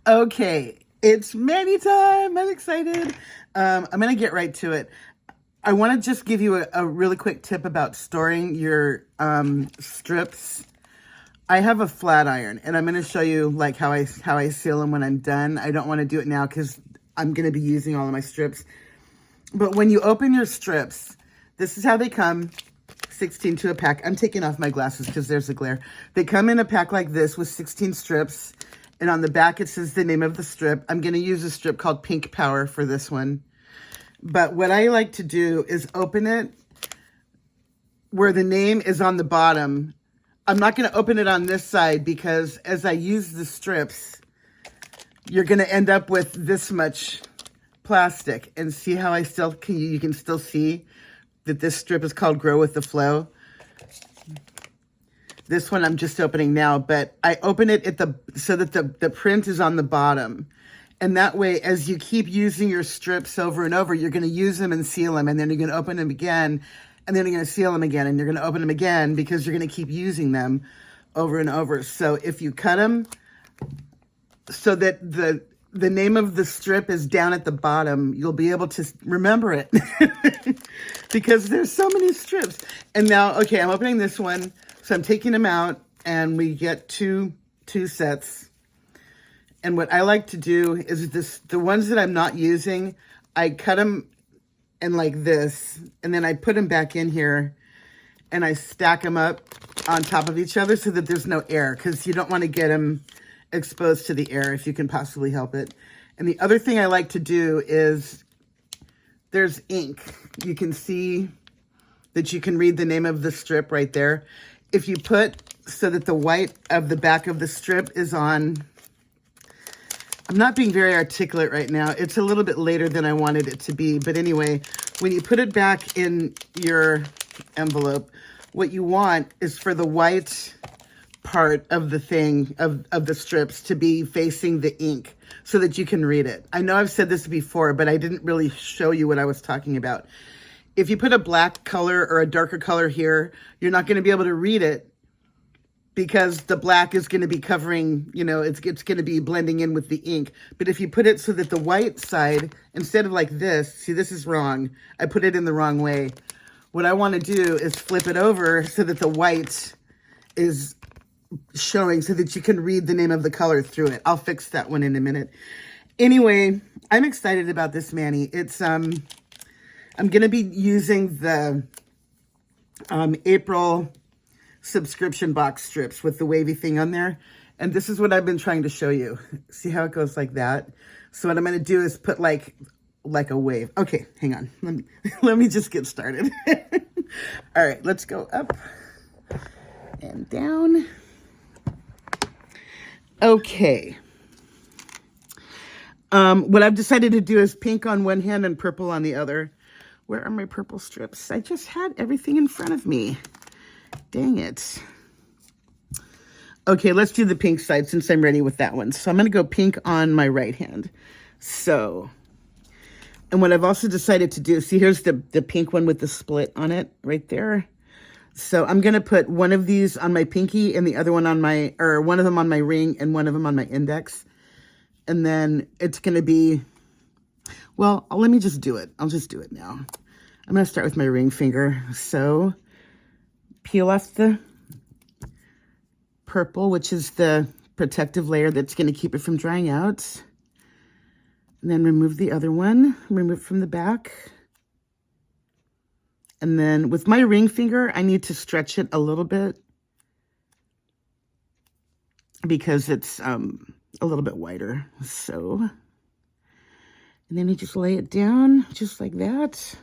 Okay, it's mani time. I'm excited. I'm going to get right to it. I want to just give you a really quick tip about storing your strips. I have a flat iron, and I'm going to show you like how I seal them when I'm done. I don't want to do it now because I'm going to be using all of my strips. But when you open your strips, this is how they come. 16 to a pack. I'm taking off my glasses because there's a glare. They come in a pack like this with 16 strips. And on the back, it says the name of the strip. I'm going to use a strip called Pink Power for this one. But what I like to do is open it where the name is on the bottom. I'm not going to open it on this side because as I use the strips, you're going to end up with this much plastic. And see how you can still see that this strip is called Grow with the Flow. This one I'm just opening now, but I open it so that the print is on the bottom. And that way, as you keep using your strips over and over, you're going to use them and seal them, and then you're going to open them again, and then you're going to seal them again, and you're going to open them again because you're going to keep using them over and over. So if you cut them so that the name of the strip is down at the bottom, you'll be able to remember it because there's so many strips. And now, okay, I'm opening this one. So I'm taking them out and we get two sets. And what I like to do is the ones that I'm not using, I cut them in like this, and then I put them back in here and I stack them up on top of each other so that there's no air, because you don't want to get them exposed to the air if you can possibly help it. And the other thing I like to do is there's ink. You can see that you can read the name of the strip right there. If you put so that the white of the back of the strip is on, I'm not being very articulate right now. It's a little bit later than I wanted it to be. But anyway, when you put it back in your envelope, what you want is for the white part of the thing, of the strips, to be facing the ink so that you can read it. I know I've said this before, but I didn't really show you what I was talking about. If you put a black color or a darker color here, you're not going to be able to read it because the black is going to be covering, it's going to be blending in with the ink. But if you put it so that the white side, instead of like this, see, this is wrong. I put it in the wrong way. What I want to do is flip it over so that the white is showing so that you can read the name of the color through it. I'll fix that one in a minute. Anyway, I'm excited about this mani. It's, I'm going to be using the April subscription box strips with the wavy thing on there. And this is what I've been trying to show you. See how it goes like that? So what I'm going to do is put like a wave. Okay, hang on. Let me just get started. All right, let's go up and down. Okay. What I've decided to do is pink on one hand and purple on the other. Where are my purple strips? I just had everything in front of me. Dang it. Okay, let's do the pink side since I'm ready with that one. So I'm going to go pink on my right hand. So, and what I've also decided to do, see, here's the pink one with the split on it right there. So I'm going to put one of these on my pinky and the other one on one of them on my ring and one of them on my index. And then it's going to be, well, let me just do it. I'll just do it now. I'm going to start with my ring finger. So peel off the purple, which is the protective layer that's going to keep it from drying out. And then remove the other one, remove it from the back. And then with my ring finger, I need to stretch it a little bit because it's a little bit wider. So, and then you just lay it down just like that.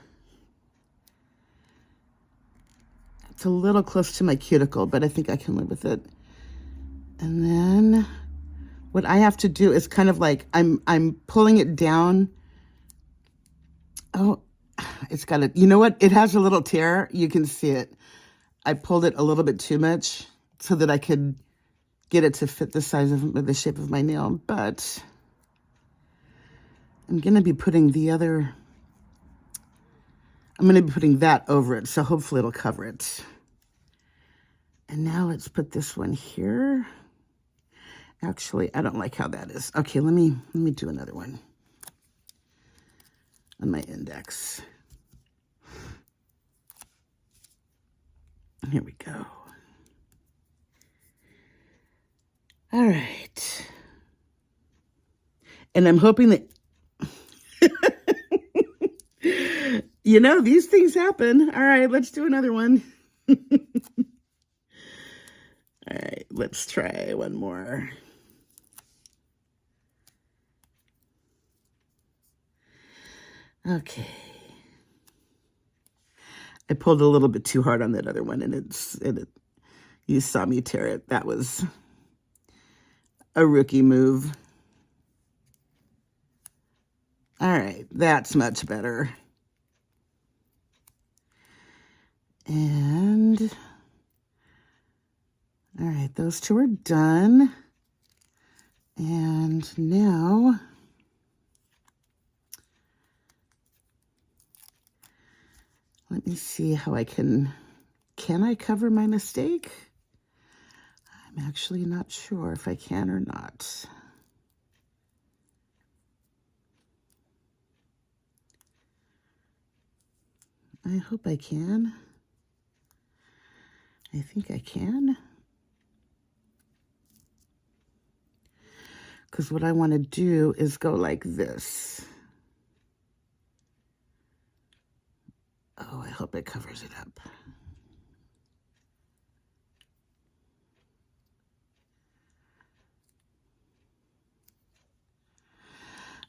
It's a little close to my cuticle, but I think I can live with it. And then what I have to do is kind of like, I'm pulling it down. Oh, it's got a, you know what? It has a little tear. You can see it. I pulled it a little bit too much so that I could get it to fit the size of the shape of my nail. But I'm going to be putting I'm going to be putting that over it. So hopefully it'll cover it. And now let's put this one here. Actually, I don't like how that is. Okay, let me do another one on my index. Here we go. All right. And I'm hoping that, you know, these things happen. All right, let's do another one. All right, let's try one more. Okay. I pulled a little bit too hard on that other one, and you saw me tear it. That was a rookie move. All right, that's much better. And all right, those two are done. And now let me see how I can I cover my mistake? I'm actually not sure if I can or not. I hope I can. I think I can. Because what I want to do is go like this. Oh, I hope it covers it up.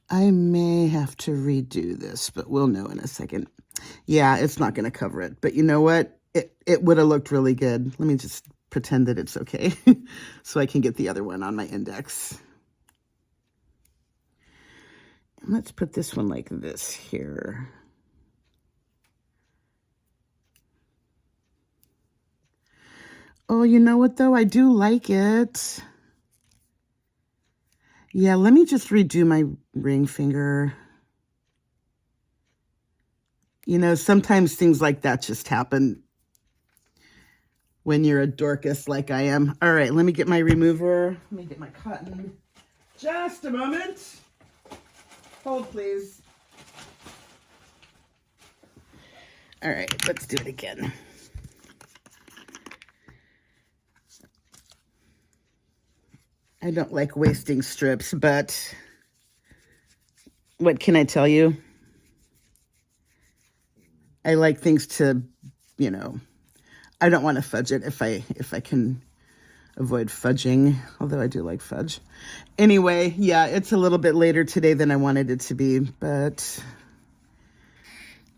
I may have to redo this, but we'll know in a second. Yeah, it's not going to cover it. But you know what? It would have looked really good. Let me just pretend that it's okay so I can get the other one on my index. And let's put this one like this here. Oh, you know what, though? I do like it. Yeah, let me just redo my ring finger. You know, sometimes things like that just happen when you're a Dorcas like I am. All right, let me get my remover. Let me get my cotton. Just a moment. Hold, please. All right, let's do it again. I don't like wasting strips, but what can I tell you? I like things to, you know, I don't want to fudge it if I can avoid fudging, although I do like fudge. Anyway, yeah, it's a little bit later today than I wanted it to be, but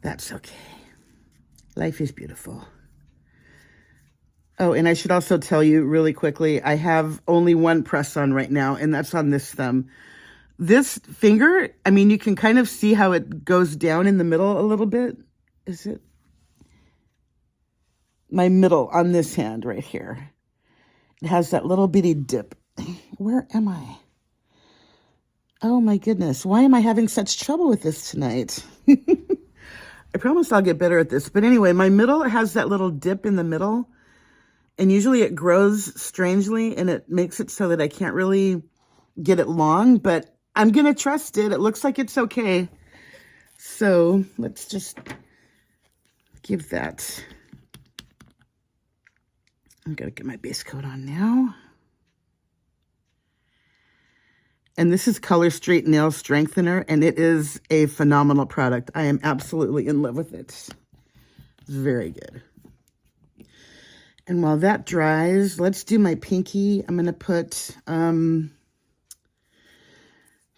that's okay. Life is beautiful. Oh, and I should also tell you really quickly, I have only one press on right now, and that's on this thumb. This finger, I mean, you can kind of see how it goes down in the middle a little bit. Is it? My middle on this hand right here. It has that little bitty dip. Where am I? Oh my goodness. Why am I having such trouble with this tonight? I promise I'll get better at this. But anyway, my middle has that little dip in the middle. And usually it grows strangely and it makes it so that I can't really get it long. But I'm going to trust it. It looks like it's okay. So let's just give that. I'm going to get my base coat on now. And this is Color Street Nail Strengthener, and it is a phenomenal product. I am absolutely in love with it. It's very good. And while that dries, let's do my pinky. I'm going to put,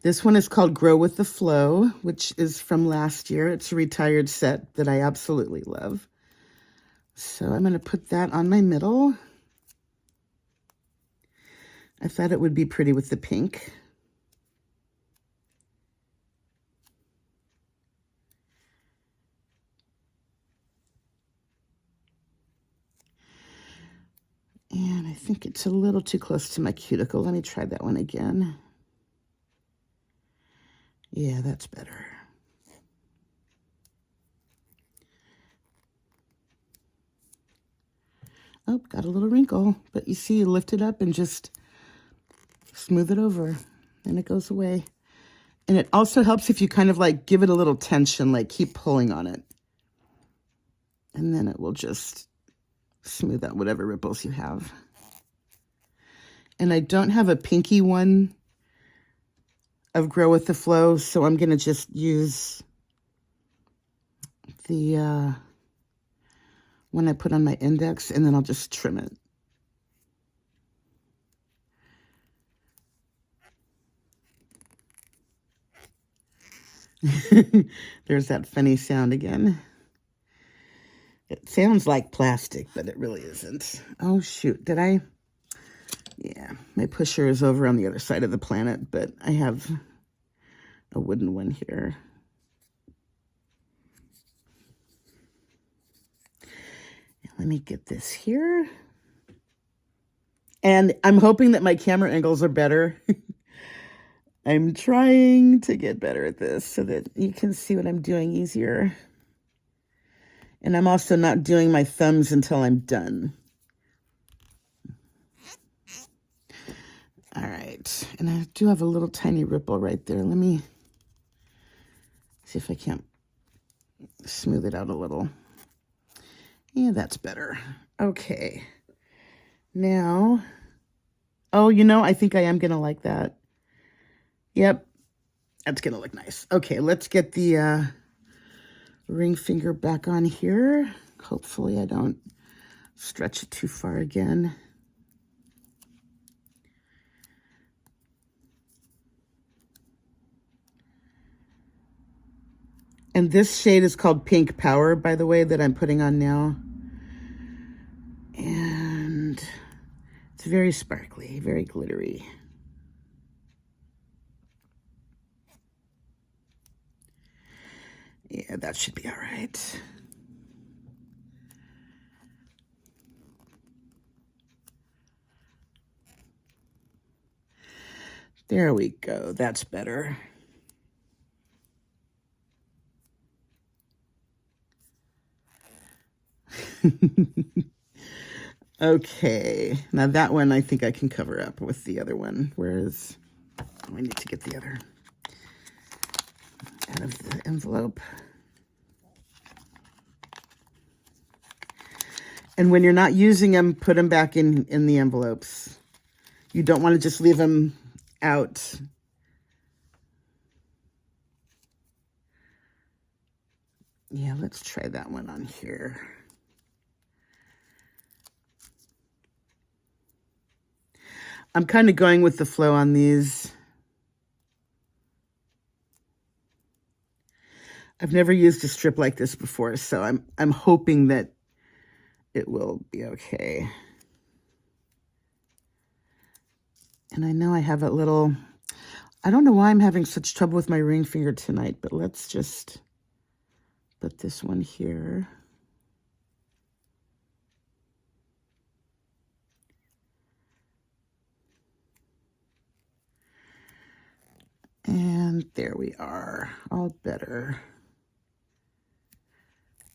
this one is called Grow with the Flow, which is from last year. It's a retired set that I absolutely love. So I'm going to put that on my middle. I thought it would be pretty with the pink. And I think it's a little too close to my cuticle. Let me try that one again. Yeah, that's better. Oh, got a little wrinkle. But you see, you lift it up and just smooth it over and it goes away. And it also helps if you kind of like give it a little tension, like keep pulling on it. And then it will just smooth out whatever ripples you have. And I don't have a pinky one of Grow With The Flow, so I'm going to just use the one I put on my index, and then I'll just trim it. There's that funny sound again. It sounds like plastic, but it really isn't. Oh, shoot. Did I? Yeah, my pusher is over on the other side of the planet, but I have a wooden one here. Let me get this here. And I'm hoping that my camera angles are better. I'm trying to get better at this so that you can see what I'm doing easier. And I'm also not doing my thumbs until I'm done. All right. And I do have a little tiny ripple right there. Let me see if I can't smooth it out a little. Yeah, that's better. Okay. Now, oh, you know, I think I am going to like that. Yep. That's going to look nice. Okay, let's get the ring finger back on here. Hopefully I don't stretch it too far again. And this shade is called Pink Power, by the way, that I'm putting on now. And it's very sparkly, very glittery. Yeah, that should be all right. There we go. That's better. Okay, now that one I think I can cover up with the other one, whereas I need to get the other out of the envelope. And when you're not using them, put them back in the envelopes. You don't want to just leave them out. Yeah, let's try that one on here. I'm kind of going with the flow on these. I've never used a strip like this before, so I'm hoping that it will be okay. And I know I have a little, I don't know why I'm having such trouble with my ring finger tonight, but let's just put this one here. And there we are, all better.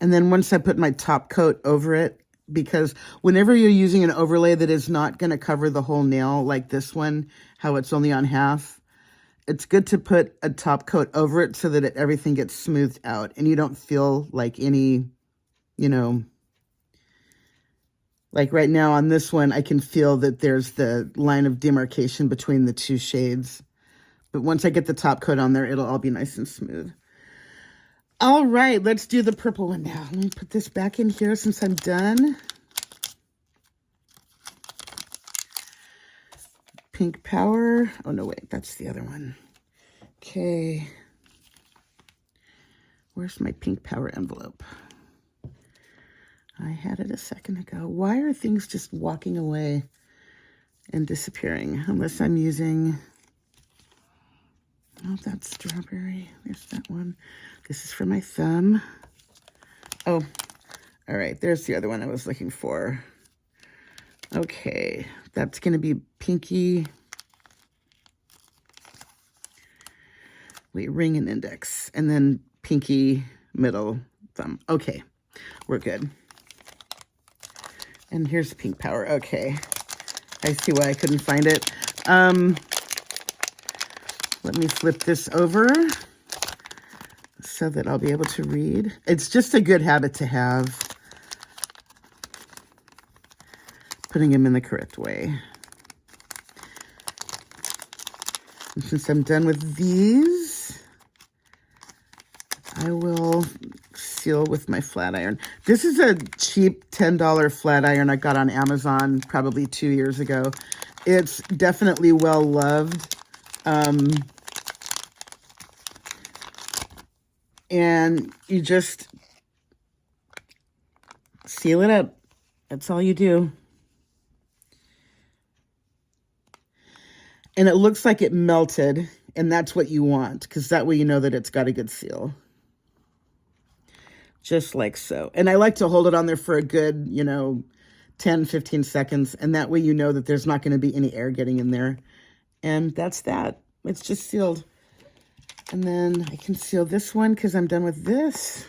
And then once I put my top coat over it, because whenever you're using an overlay that is not going to cover the whole nail like this one, how it's only on half, it's good to put a top coat over it so that everything gets smoothed out and you don't feel like any, you know, like right now on this one, I can feel that there's the line of demarcation between the two shades. But once I get the top coat on there, it'll all be nice and smooth. All right, let's do the purple one now. Let me put this back in here since I'm done. Pink Power. Oh, no, wait, that's the other one. Okay. Where's my Pink Power envelope? I had it a second ago. Why are things just walking away and disappearing? Unless I'm using... Oh, that's strawberry. There's that one. This is for my thumb. Oh, all right. There's the other one I was looking for. Okay, that's going to be pinky. Wait, ring and index. And then pinky, middle, thumb. Okay, we're good. And here's Pink Power. Okay, I see why I couldn't find it. Let me flip this over so that I'll be able to read. It's just a good habit to have, putting them in the correct way. And since I'm done with these, I will seal with my flat iron. This is a cheap $10 flat iron I got on Amazon probably 2 years ago. It's definitely well loved. And you just seal it up. That's all you do. And it looks like it melted, and that's what you want, because that way you know that it's got a good seal. Just like so. And I like to hold it on there for a good, 10, 15 seconds, and that way you know that there's not going to be any air getting in there. And that's that. It's just sealed. And then I can seal this one because I'm done with this.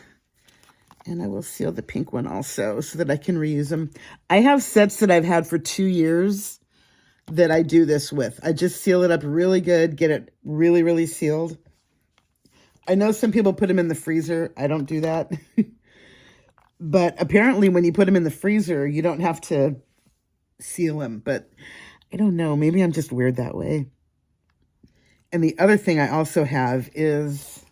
And I will seal the pink one also so that I can reuse them. I have sets that I've had for 2 years that I do this with. I just seal it up really good, get it really, really sealed. I know some people put them in the freezer. I don't do that. But apparently when you put them in the freezer, you don't have to seal them. But I don't know. Maybe I'm just weird that way. And the other thing I also have is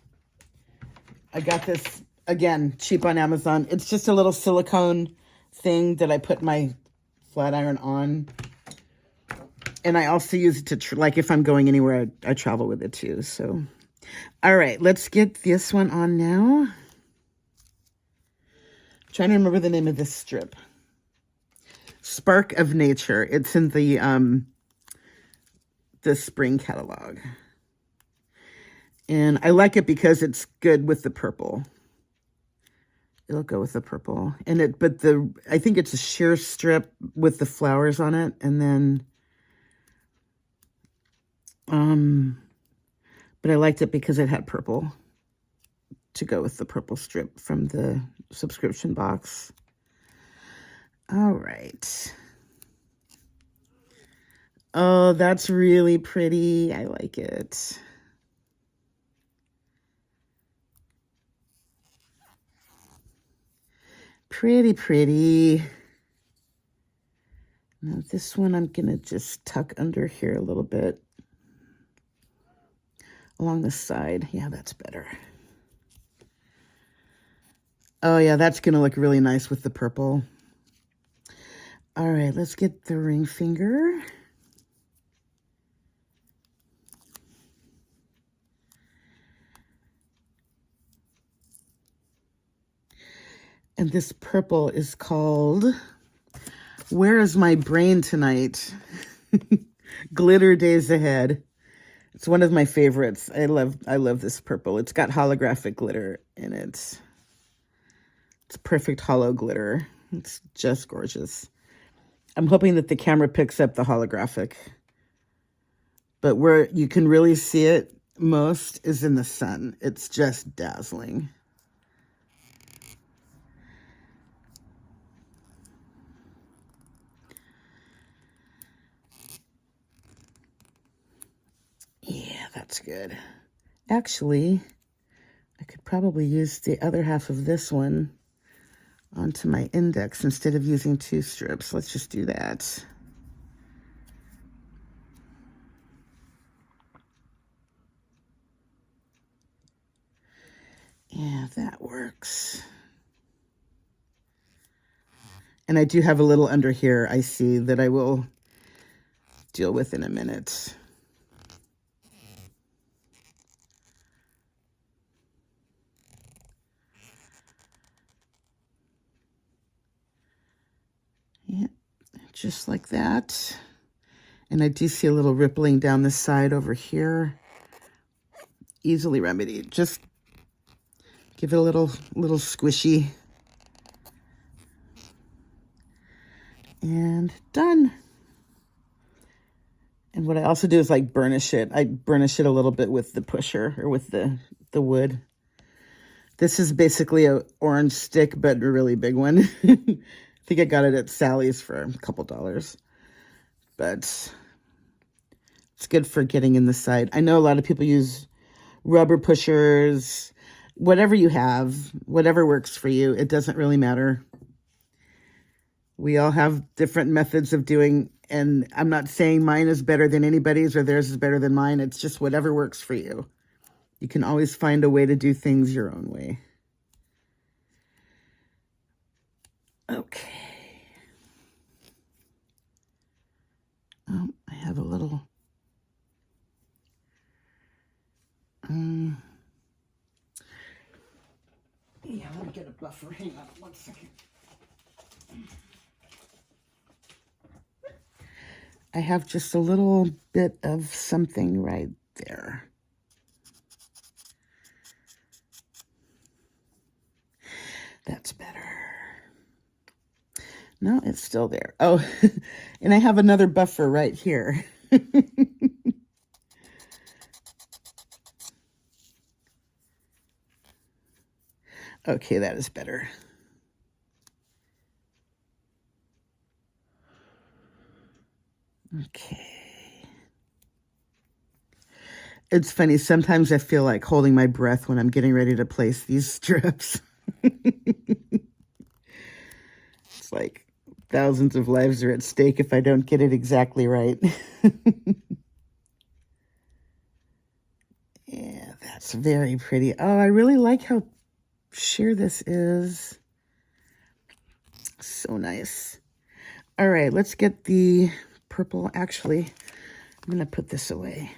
I got this, again, cheap on Amazon. It's just a little silicone thing that I put my flat iron on. And I also use it to, like, if I'm going anywhere, I travel with it too. So, all right, let's get this one on now. I'm trying to remember the name of this strip. Spark of Nature. It's in the spring catalog. And I like it because it's good with the purple. It'll go with the purple. And I think it's a sheer strip with the flowers on it. And then, but I liked it because it had purple to go with the purple strip from the subscription box. All right. Oh, that's really pretty. I like it. Pretty, pretty. Now this one I'm going to just tuck under here a little bit. Along the side. Yeah, that's better. Oh, yeah, that's going to look really nice with the purple. All right, let's get the ring finger. And this purple is called Where Is My Brain Tonight? Glitter Days Ahead. It's one of my favorites. I love this purple. It's got holographic glitter in it. It's perfect hollow glitter. It's just gorgeous. I'm hoping that the camera picks up the holographic. But where you can really see it most is in the sun. It's just dazzling. Yeah, that's good. Actually, I could probably use the other half of this one onto my index instead of using 2 strips. Let's just do that. Yeah, that works. And I do have a little under here, I see, that I will deal with in a minute. Yeah, just like that. And I do see a little rippling down the side over here. Easily remedied. Just give it a little squishy. And done. And what I also do is like burnish it. I burnish it a little bit with the pusher or with the wood. This is basically an orange stick, but a really big one. I think I got it at Sally's for a couple dollars. But It's good for getting in the side. I know a lot of people use rubber pushers, whatever you have, whatever works for you. It doesn't really matter. We all have different methods of doing, and I'm not saying mine is better than anybody's or theirs is better than mine. It's just whatever works for you. You can always find a way to do things your own way. Okay. Oh, I have a little... yeah, let me get a buffer. Hang on 1 second. I have just a little bit of something right there. That's better. No, it's still there. Oh, and I have another buffer right here. Okay, that is better. Okay. It's funny, sometimes I feel like holding my breath when I'm getting ready to place these strips. It's like thousands of lives are at stake if I don't get it exactly right. Yeah, that's very pretty. Oh, I really like how sheer this is. So nice. All right, let's get the purple. Actually, I'm going to put this away.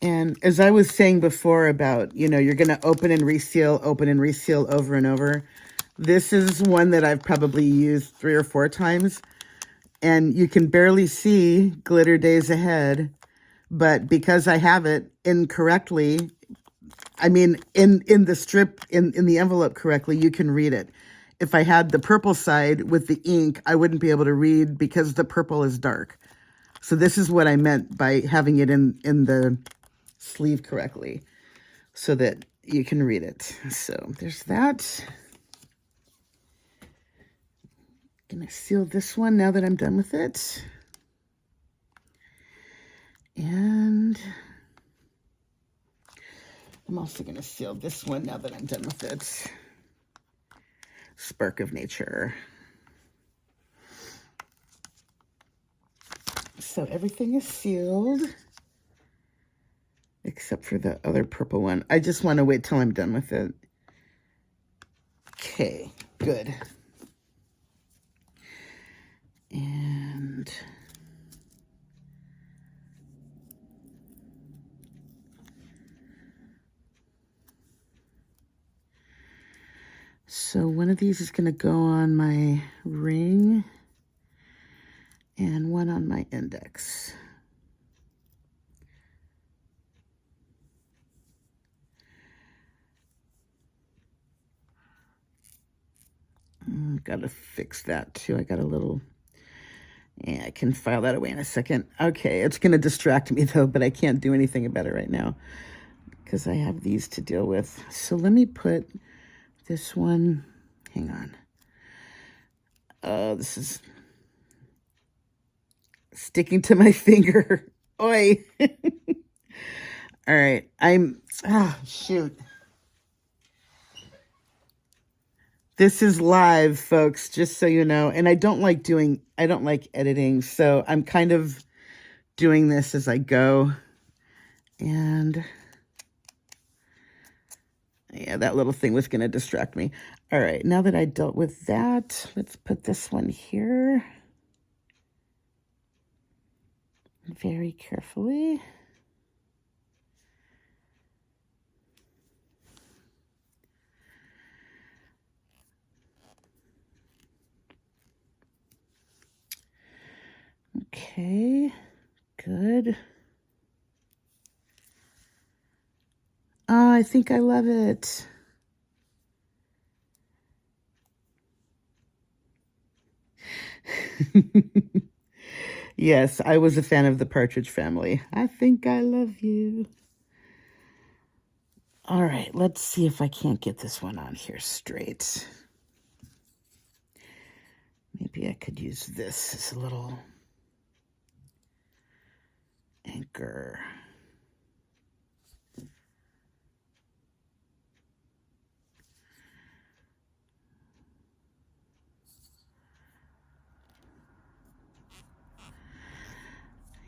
And as I was saying before about, you know, you're going to open and reseal over and over. This is one that I've probably used 3 or 4 times. And you can barely see Glitter Days Ahead. But because I have it incorrectly, I mean, in the strip, in the envelope correctly, you can read it. If I had the purple side with the ink, I wouldn't be able to read because the purple is dark. So this is what I meant by having it in the sleeve correctly so that you can read it. So there's that. Gonna seal this one now that I'm done with it. And I'm also going to seal this one now that I'm done with it. Spark of Nature. So everything is sealed, except for the other purple one. I just want to wait till I'm done with it. Okay, good. And... so one of these is going to go on my ring and one on my index. Got to fix that too. I got a little... yeah, I can file that away in a second. Okay, it's going to distract me though, but I can't do anything about it right now because I have these to deal with. So let me put this one, hang on. Oh, this is sticking to my finger. Oi. All right, shoot. This is live, folks, just so you know. And I don't like editing, so I'm kind of doing this as I go. And yeah, that little thing was going to distract me. All right, now that I dealt with that, let's put this one here. Very carefully. Okay, good. Oh, I think I love it. Yes, I was a fan of the Partridge Family. I think I love you. All right, let's see if I can't get this one on here straight. Maybe I could use this as a little... Anchor.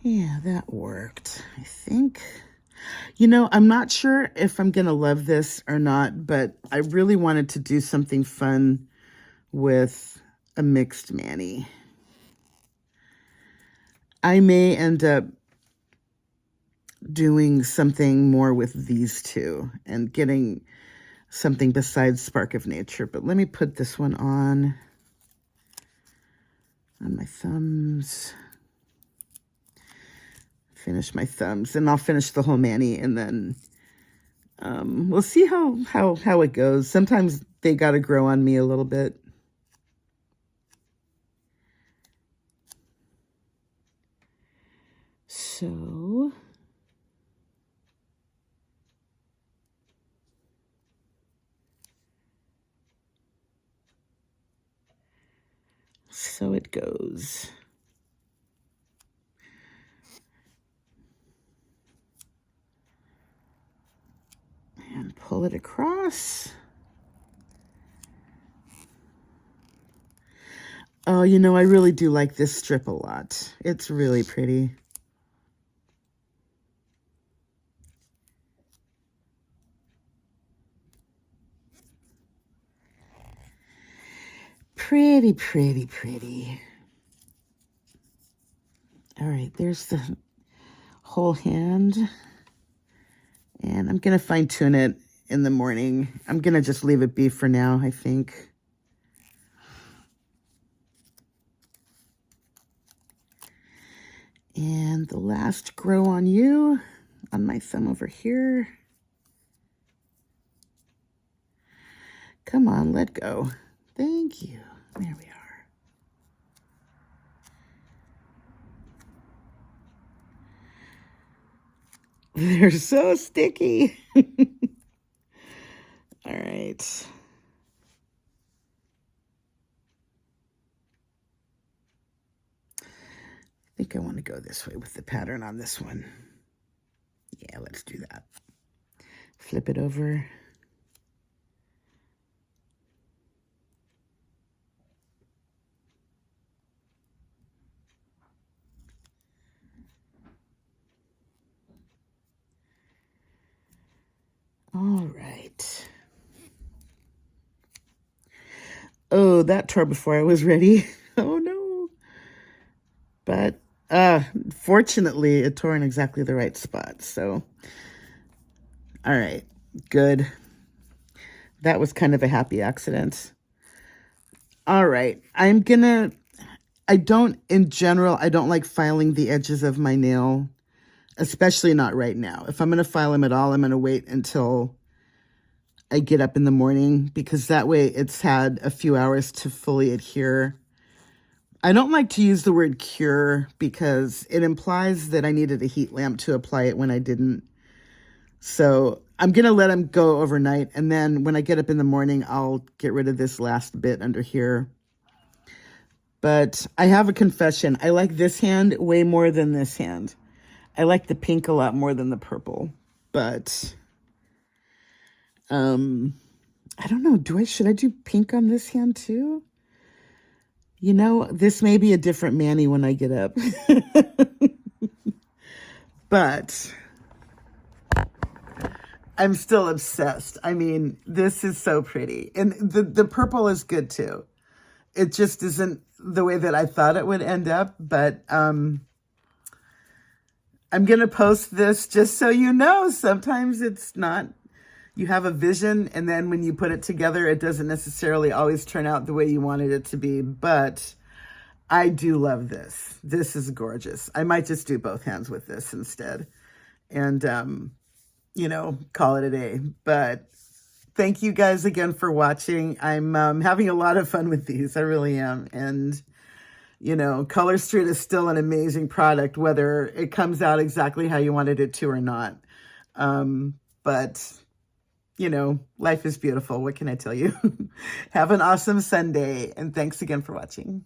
Yeah, that worked, I think. You know, I'm not sure if I'm going to love this or not, but I really wanted to do something fun with a mixed mani. I may end up doing something more with these two and getting something besides Spark of Nature. But let me put this one on my thumbs. Finish my thumbs, and I'll finish the whole mani, and then we'll see how it goes. Sometimes they got to grow on me a little bit. So it goes. And pull it across. Oh, you know, I really do like this strip a lot. It's really pretty. Pretty, pretty, pretty. All right, there's the whole hand. And I'm going to fine tune it in the morning. I'm going to just leave it be for now, I think. And the last grow on you on my thumb over here. Come on, let go. Thank you. There we are. They're so sticky. All right. I think I want to go this way with the pattern on this one. Yeah, let's do that. Flip it over. All right. Oh, that tore before I was ready. Oh, no. But fortunately, it tore in exactly the right spot. So, all right, good. That was kind of a happy accident. All right, in general, I don't like filing the edges of my nail, especially not right now. If I'm going to file them at all, I'm going to wait until I get up in the morning, because that way it's had a few hours to fully adhere. I don't like to use the word cure because it implies that I needed a heat lamp to apply it when I didn't. So I'm going to let them go overnight, and then when I get up in the morning, I'll get rid of this last bit under here. But I have a confession. I like this hand way more than this hand. I like the pink a lot more than the purple. But I don't know. Should I do pink on this hand too? You know, this may be a different mani when I get up. But I'm still obsessed. I mean, this is so pretty. And the purple is good too. It just isn't the way that I thought it would end up. But I'm going to post this just so you know. Sometimes it's not, you have a vision, and then when you put it together, it doesn't necessarily always turn out the way you wanted it to be. But I do love this. This is gorgeous. I might just do both hands with this instead. And, you know, call it a day. But thank you guys again for watching. I'm having a lot of fun with these. I really am. And, you know, Color Street is still an amazing product, whether it comes out exactly how you wanted it to or not. But, you know, life is beautiful. What can I tell you? Have an awesome Sunday. And thanks again for watching.